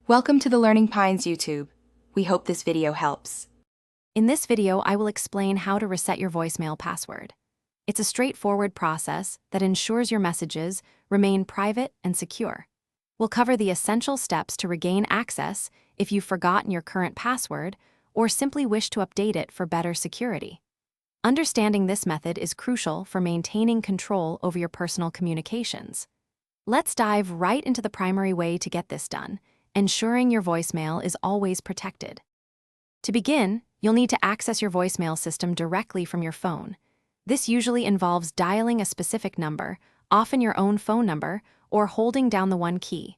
Welcome to the Learning Pines YouTube. We hope this video helps. In this video, I will explain how to reset your voicemail password. It's a straightforward process that ensures your messages remain private and secure. We'll cover the essential steps to regain access if you've forgotten your current password or simply wish to update it for better security. Understanding this method is crucial for maintaining control over your personal communications. Let's dive right into the primary way to get this done, ensuring your voicemail is always protected. To begin, you'll need to access your voicemail system directly from your phone. This usually involves dialing a specific number, often your own phone number, or holding down the one key.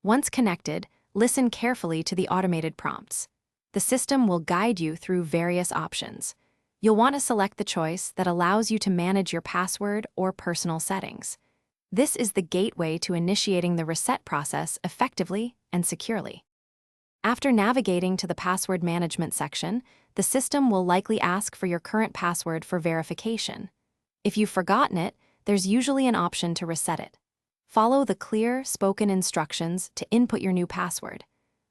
Once connected, listen carefully to the automated prompts. The system will guide you through various options. You'll want to select the choice that allows you to manage your password or personal settings. This is the gateway to initiating the reset process effectively and securely. After navigating to the password management section, the system will likely ask for your current password for verification. If you've forgotten it, there's usually an option to reset it. Follow the clear, spoken instructions to input your new password.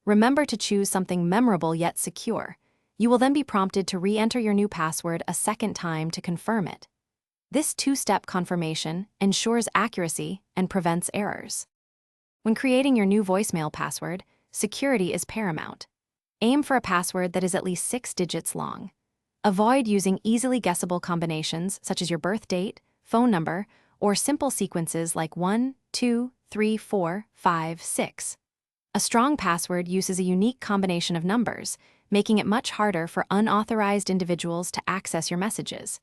Remember to choose something memorable yet secure. You will then be prompted to re-enter your new password a second time to confirm it. This two-step confirmation ensures accuracy and prevents errors. When creating your new voicemail password, security is paramount. Aim for a password that is at least 6 digits long. Avoid using easily guessable combinations such as your birth date, phone number, or simple sequences like 1, 2, 3, 4, 5, 6. A strong password uses a unique combination of numbers, making it much harder for unauthorized individuals to access your messages.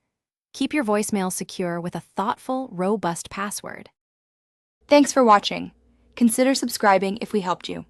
Keep your voicemail secure with a thoughtful, robust password. Thanks for watching. Consider subscribing if we helped you.